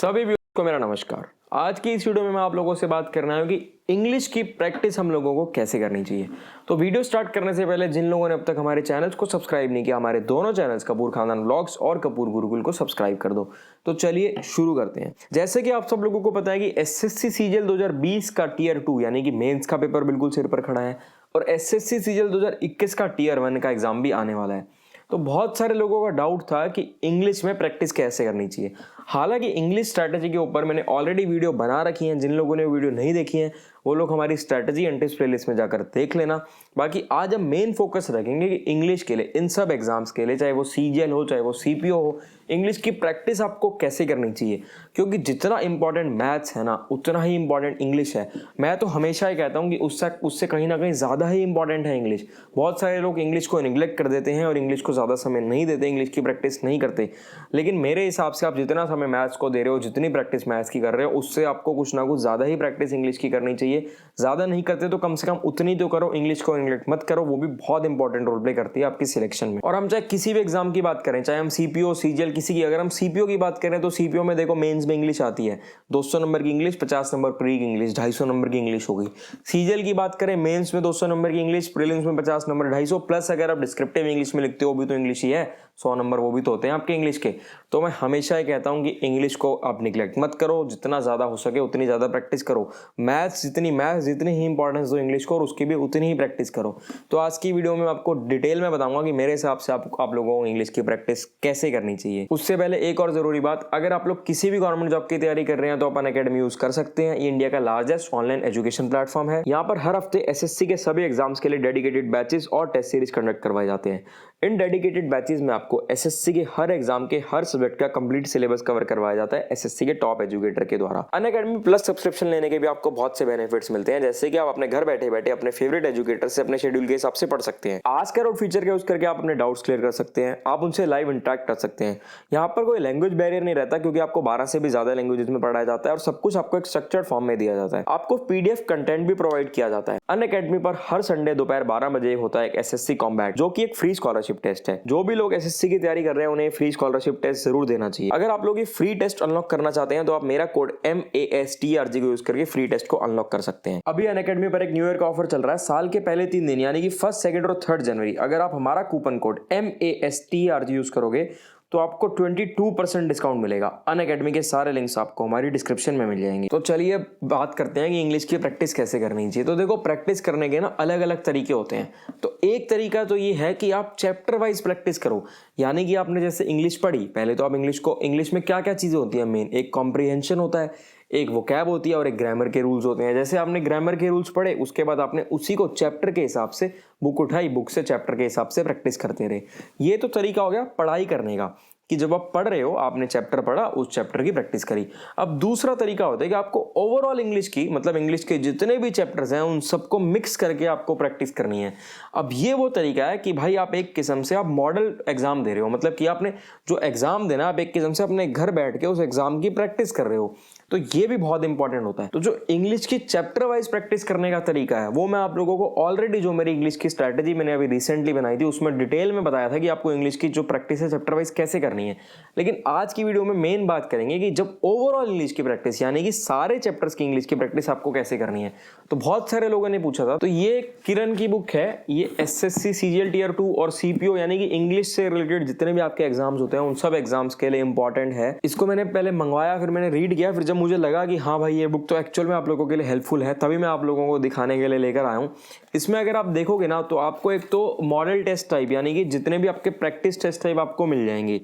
सभी व्यूअर्स को मेरा नमस्कार। आज की इस वीडियो में मैं आप लोगों से बात करना है कि इंग्लिश की प्रैक्टिस हम लोगों को कैसे करनी चाहिए। तो वीडियो स्टार्ट करने से पहले जिन लोगों ने अब तक हमारे चैनल्स को सब्सक्राइब नहीं किया, हमारे दोनों चैनल्स कपूर खानदान व्लॉग्स और कपूर गुरुकुल को सब्सक्राइब कर दो। तो चलिए शुरू करते हैं। जैसे कि आप सब लोगों को पता है कि एसएससी सीजीएल 2020 का टीयर 2 यानी कि मेंस का पेपर बिल्कुल सिर पर खड़ा है और एसएससी सीजीएल 2021 का टीयर 1 का एग्जाम भी आने वाला है। तो बहुत सारे लोगों का डाउट था कि इंग्लिश में प्रैक्टिस कैसे करनी चाहिए। हालांकि इंग्लिश स्ट्रैटेजी के ऊपर मैंने ऑलरेडी वीडियो बना रखी है। जिन लोगों ने वीडियो नहीं देखी है वो लोग हमारी स्ट्रैटेजी एंड टिप्स प्लेलिस्ट में जाकर देख लेना। बाकी आज हम मेन फोकस रखेंगे कि इंग्लिश के लिए, इन सब एग्जाम्स के लिए, चाहे वो सीजीएल हो चाहे वो सीपीओ हो, इंग्लिश की प्रैक्टिस आपको कैसे करनी चाहिए। क्योंकि जितना इंपॉर्टेंट मैथ्स है ना उतना ही इंपॉर्टेंट इंग्लिश है। मैं तो हमेशा ही कहता हूँ कि उससे कहीं ना कहीं ज़्यादा ही इंपॉर्टेंट है इंग्लिश। बहुत सारे लोग इंग्लिश को निगलेक्ट कर देते हैं और इंग्लिश को ज़्यादा समय नहीं देते, इंग्लिश की प्रैक्टिस नहीं करते। लेकिन मेरे हिसाब से आप जितना समय मैथ्स को दे रहे हो, जितनी प्रैक्टिस मैथ्स की कर रहे हो, उससे आपको कुछ ना कुछ ज़्यादा ही प्रैक्टिस इंग्लिश की करनी चाहिए। ज़्यादा नहीं करते तो कम से कम उतनी तो करो, इंग्लिश को निगलेक्ट मत करो। वो भी बहुत इंपॉर्टेंट रोल प्ले करती है आपकी सिलेक्शन में। और हम चाहे किसी भी एग्जाम की बात करें, चाहे हम सीपीओ सीजीएल किसी की, अगर हम सीपीओ की बात करें तो सीपीओ में देखो मेंस में इंग्लिश आती है 200 नंबर की इंग्लिश, 50 नंबर प्री की इंग्लिश, 250 नंबर की इंग्लिश हो गई। सीजीएल की बात करें मेंस में 200 नंबर की इंग्लिश, प्रीलिम्स में 50 नंबर, 250 प्लस अगर आप डिस्क्रिप्टिव इंग्लिश में लिखते हो भी तो इंग्लिश ही है, 100 नंबर वो भी तो होते हैं आपके इंग्लिश के। तो मैं हमेशा ही कहता हूं कि इंग्लिश को आप निगलेक्ट मत करो, जितना ज़्यादा हो सके उतनी ज़्यादा प्रैक्टिस करो। मैथ्स जितनी ही इंपॉर्टेंस दो इंग्लिश को और उसकी भी उतनी ही प्रैक्टिस करो। तो आज की वीडियो में आपको डिटेल में बताऊंगा कि मेरे हिसाब से आप लोगों को इंग्लिश की प्रैक्टिस कैसे करनी चाहिए। उससे पहले एक और ज़रूरी बात, अगर आप लोग किसी भी गवर्नमेंट जॉब की तैयारी कर रहे हैं तो अपन अकेडमी यूज़ कर सकते हैं। ये इंडिया का लार्जेस्ट ऑनलाइन एजुकेशन प्लेटफॉर्म है। यहाँ पर हर हफ्ते एसएससी के सभी एग्जाम्स के लिए डेडिकेटेड बैचेस और टेस्ट सीरीज कंडक्ट करवाए जाते हैं। इन डेडिकेटेड बैचेस में आपको एसएससी के हर एग्जाम के हर सब्जेक्ट का कंप्लीट सिलेबस कवर करवाया जाता है एसएससी के टॉप एजुकेटर के द्वारा। अनअकैडमी प्लस सब्सक्रिप्शन लेने के भी आपको बहुत से बेनिफिट्स मिलते हैं, जैसे कि आप अपने घर बैठे बैठे अपने फेवरेट एजुकेटर से अपने शेड्यूल के हिसाब से पढ़ सकते हैं। आस्कर और फीचर का यूज करके आप अपने डाउट्स क्लियर कर सकते हैं, आप उनसे लाइव इंटरेक्ट कर सकते हैं। यहाँ पर कोई लैंग्वेज बैरियर नहीं रहता क्योंकि आपको 12 से भी ज्यादा लैंग्वेजेस में पढ़ाया जाता है और सब कुछ आपको एक स्ट्रक्चर्ड फॉर्म में दिया जाता है। आपको पीडीएफ कंटेंट भी प्रोवाइड किया जाता है। अनअकैडमी पर हर संडे दोपहर 12 बजे होता है एक एसएससी कॉम्बैट, जो कि एक फ्री स्कॉलरशिप टेस्ट है। जो भी लोग एसएससी की तैयारी कर रहे हैं उन्हें फ्री स्कॉलरशिप टेस्ट जरूर देना चाहिए। अगर आप लोग ये फ्री टेस्ट अनलॉक करना चाहते हैं तो आप मेरा कोड MASTRG को यूज करके फ्री टेस्ट को अनलॉक कर सकते हैं। अभी अनअकैडमी पर एक न्यू ईयर का ऑफर चल रहा है। साल के पहले 3 दिन यानी कि 1, 2 और 3 जनवरी अगर आप हमारा कूपन कोड MASTRG यूज करोगे तो आपको 22% डिस्काउंट मिलेगा। अनअकैडमी के सारे लिंक्स आपको हमारी डिस्क्रिप्शन में मिल जाएंगे। तो चलिए बात करते हैं कि इंग्लिश की प्रैक्टिस कैसे करनी चाहिए। तो देखो, प्रैक्टिस करने के ना अलग अलग तरीके होते हैं। तो एक तरीका तो ये है कि आप चैप्टर वाइज प्रैक्टिस करो। यानी कि आपने जैसे इंग्लिश पढ़ी, पहले तो आप इंग्लिश में क्या क्या चीजें होती है, मेन एक कॉम्प्रिहेंशन होता है, एक वोकैब होती है और एक ग्रामर के रूल्स होते हैं। जैसे आपने ग्रामर के रूल्स पढ़े, उसके बाद आपने उसी को चैप्टर के हिसाब से बुक उठाई, बुक से चैप्टर के हिसाब से प्रैक्टिस करते रहे। ये तो तरीका हो गया पढ़ाई करने का कि जब आप पढ़ रहे हो, आपने चैप्टर पढ़ा, उस चैप्टर की प्रैक्टिस करी। अब दूसरा तरीका होता है कि आपको ओवरऑल इंग्लिश की, मतलब इंग्लिश के जितने भी चैप्टर्स हैं उन सबको मिक्स करके आपको प्रैक्टिस करनी है। अब ये वो तरीका है कि भाई आप एक किस्म से आप मॉडल एग्जाम दे रहे हो, मतलब कि आपने जो एग्जाम देना आप एक किस्म से अपने घर बैठ के उस एग्जाम की प्रैक्टिस कर रहे हो। तो ये भी बहुत इंपॉर्टेंट होता है। तो जो इंग्लिश की चैप्टर वाइज प्रैक्टिस करने का तरीका है वो मैं आप लोगों को ऑलरेडी, जो मेरी इंग्लिश की स्ट्रैटेजी मैंने अभी रिसेंटली बनाई थी उसमें डिटेल में बताया था कि आपको इंग्लिश की जो प्रैक्टिस है चैप्टर वाइज कैसे करनी है। लेकिन आज की वीडियो में मेन बात करेंगे कि जब ओवरऑल इंग्लिश की प्रैक्टिस यानी कि सारे चैप्टर्स की इंग्लिश की प्रैक्टिस आपको कैसे करनी है। तो बहुत सारे लोगों ने पूछा था, तो ये किरण की बुक है, ये एसएससी सीजीएल टीयर 2 और सीपीओ यानी कि इंग्लिश से रिलेटेड जितने भी आपके एग्जाम्स होते हैं उन सब एग्जाम्स के लिए इंपॉर्टेंट है। इसको मैंने पहले मंगवाया, फिर मैंने रीड किया, फिर जब मुझे लगा कि हाँ भाई ये बुक तो एक्चुअल में आप लोगों के लिए हेल्पफुल है, तभी मैं आप लोगों को दिखाने के लिए लेकर आया हूँ। इसमें अगर आप देखोगे ना तो आपको एक तो मॉडल टेस्ट टाइप यानी कि जितने भी आपके प्रैक्टिस टेस्ट टाइप आपको मिल जाएंगे।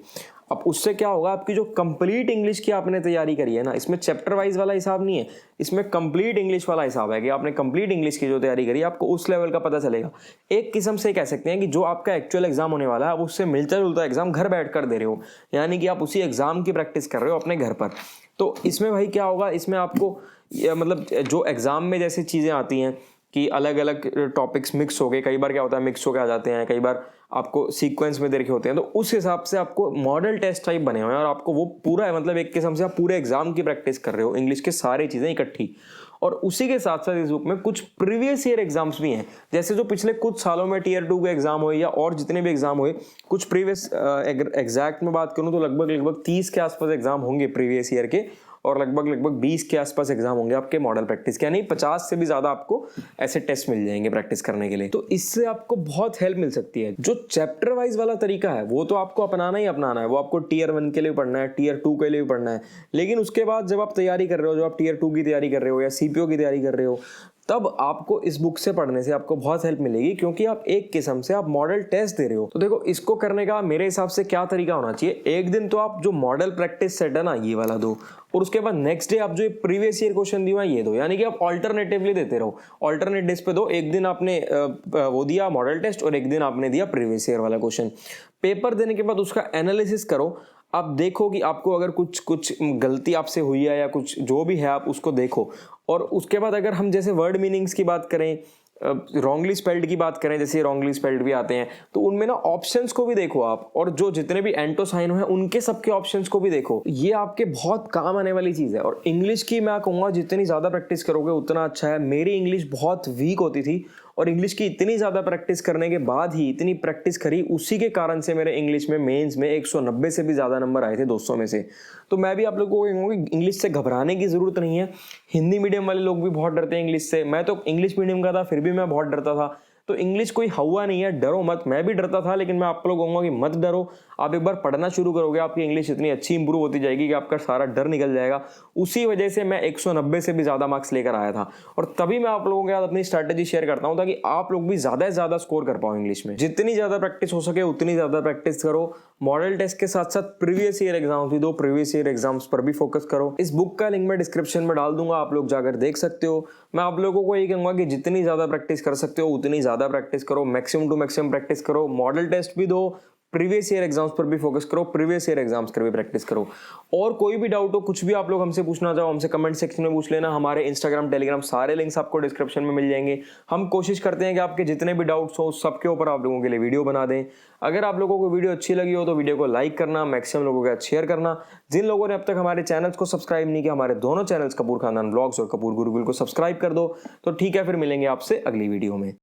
अब उससे क्या होगा, आपकी जो कंप्लीट इंग्लिश की आपने तैयारी करी है ना, इसमें चैप्टर वाइज वाला हिसाब नहीं है, इसमें कंप्लीट इंग्लिश वाला हिसाब है कि आपने कंप्लीट इंग्लिश की जो तैयारी करी आपको उस लेवल का पता चलेगा। एक किस्म से कह सकते हैं कि जो आपका एक्चुअल एग्जाम होने वाला है आप उससे मिलता जुलता एग्जाम घर बैठ कर दे रहे हो, यानी कि आप उसी एग्जाम की प्रैक्टिस कर रहे हो अपने घर पर। तो इसमें भाई क्या होगा, इसमें आपको मतलब जो एग्जाम में जैसी चीजें आती हैं कि अलग अलग टॉपिक्स मिक्स हो गए, कई बार क्या होता है मिक्स होकर आ जाते हैं, कई बार आपको सीक्वेंस में दे रखे होते हैं, तो उस हिसाब से आपको मॉडल टेस्ट टाइप बने हुए हैं और आपको वो पूरा मतलब एक किस्म से आप पूरे एग्जाम की प्रैक्टिस कर रहे हो, इंग्लिश के सारी चीजें इकट्ठी। और उसी के साथ साथ इस बुक में कुछ प्रीवियस ईयर एग्जाम्स भी हैं, जैसे जो पिछले कुछ सालों में टीयर 2 के एग्जाम हुए या और जितने भी एग्जाम हुए, कुछ प्रीवियस एग्जैक्ट में बात करूं तो लगभग 30 के आसपास एग्जाम होंगे प्रीवियस ईयर के, और लगभग 20 के आसपास एग्जाम होंगे आपके मॉडल प्रैक्टिस के, यानी 50 से भी ज़्यादा आपको ऐसे टेस्ट मिल जाएंगे प्रैक्टिस करने के लिए। तो इससे आपको बहुत हेल्प मिल सकती है। जो चैप्टर वाइज वाला तरीका है वो तो आपको अपनाना ही अपनाना है, वो आपको टीयर 1 के लिए पढ़ना है, टीयर 2 के लिए भी पढ़ना है। लेकिन उसके बाद जब आप तैयारी कर रहे हो, जो आप टीयर 2 की तैयारी कर रहे हो या सीपीओ की तैयारी कर रहे हो, तब आपको इस बुक से पढ़ने से आपको बहुत हेल्प मिलेगी, क्योंकि आप एक किस्म से आप मॉडल टेस्ट दे रहे हो। तो देखो, इसको करने का मेरे हिसाब से क्या तरीका होना चाहिए, एक दिन तो आप जो मॉडल प्रैक्टिस सेट है ना ये वाला दो, और उसके बाद नेक्स्ट डे आप जो प्रीवियस ईयर क्वेश्चन दिए ये दो, यानी कि आप ऑल्टरनेटिवली देते रहो, ऑल्टरनेट डेज पे दो। एक दिन आपने वो दिया मॉडल टेस्ट और एक दिन आपने दिया प्रीवियस ईयर वाला क्वेश्चन। पेपर देने के बाद उसका एनालिसिस करो, आप देखो कि आपको अगर कुछ गलती आपसे हुई है या कुछ जो भी है आप उसको देखो। और उसके बाद अगर हम जैसे वर्ड मीनिंग्स की बात करें, रॉन्गली स्पेल्ड की बात करें, जैसे रॉन्गली स्पेल्ड भी आते हैं, तो उनमें ना ऑप्शंस को भी देखो आप, और जो जितने भी एंटोसाइन हैं उनके सबके ऑप्शंस को भी देखो। ये आपके बहुत काम आने वाली चीज़ है। और इंग्लिश की मैं कहूँगा जितनी ज़्यादा प्रैक्टिस करोगे उतना अच्छा है। मेरी इंग्लिश बहुत वीक होती थी और इंग्लिश की इतनी ज़्यादा प्रैक्टिस करने के बाद ही इतनी प्रैक्टिस करी, उसी के कारण से मेरे इंग्लिश में मेंस में 190 से भी ज़्यादा नंबर आए थे 200 में से। तो मैं भी आप लोगों को कहूँगा कि इंग्लिश से घबराने की ज़रूरत नहीं है। हिंदी मीडियम वाले लोग भी बहुत डरते हैं इंग्लिश से, मैं तो इंग्लिश मीडियम का था फिर भी मैं बहुत डरता था। तो इंग्लिश कोई हवा नहीं है, डरो मत। मैं भी डरता था, लेकिन मैं आप लोगों को कहूँगा कि मत डरो। आप एक बार पढ़ना शुरू करोगे, आपकी इंग्लिश इतनी अच्छी इंप्रूव होती जाएगी कि आपका सारा डर निकल जाएगा। उसी वजह से मैं 190 से भी ज़्यादा मार्क्स लेकर आया था, और तभी मैं आप लोगों के साथ अपनी स्ट्रैटेजी शेयर करता हूँ ताकि आप लोग भी ज़्यादा से ज़्यादा स्कोर कर पाओ इंग्लिश में। जितनी ज़्यादा प्रैक्टिस हो सके उतनी ज़्यादा प्रैक्टिस करो। मॉडल टेस्ट के साथ साथ प्रीवियस ईयर एग्जाम्स भी दो, प्रीवियस ईयर एग्जाम्स पर भी फोकस करो। इस बुक का लिंक मैं डिस्क्रिप्शन में डाल दूंगा, आप लोग जाकर देख सकते हो। मैं आप लोगों को ये कहूँगा कि जितनी ज़्यादा प्रैक्टिस कर सकते हो उतनी ज़्यादा प्रैक्टिस करो, मैक्सिमम टू मैक्सिमम प्रैक्टिस करो। मॉडल टेस्ट भी दो, प्रीवियस ईयर एग्जाम्स पर भी फोकस करो, प्रीवियस ईयर एग्जाम्स पर भी प्रैक्टिस करो। और कोई भी डाउट हो, कुछ भी आप लोग हमसे पूछना चाहो, हमसे कमेंट सेक्शन में पूछ लेना। हमारे इंस्टाग्राम, टेलीग्राम सारे लिंक्स आपको डिस्क्रिप्शन में मिल जाएंगे। हम कोशिश करते हैं कि आपके जितने भी डाउट्स हो सबके ऊपर आप लोगों के लिए वीडियो बना दें। अगर आप लोगों को वीडियो अच्छी लगी हो तो वीडियो को लाइक करना, मैक्सिमम लोगों के साथ शेयर करना। जिन लोगों ने अब तक हमारे चैनल्स को सब्सक्राइब नहीं किया, हमारे दोनों चैनल्स कपूर खानदान ब्लॉग्स और कपूर गुरुकुल को सब्सक्राइब कर दो। तो ठीक है, फिर मिलेंगे आपसे अगली वीडियो में।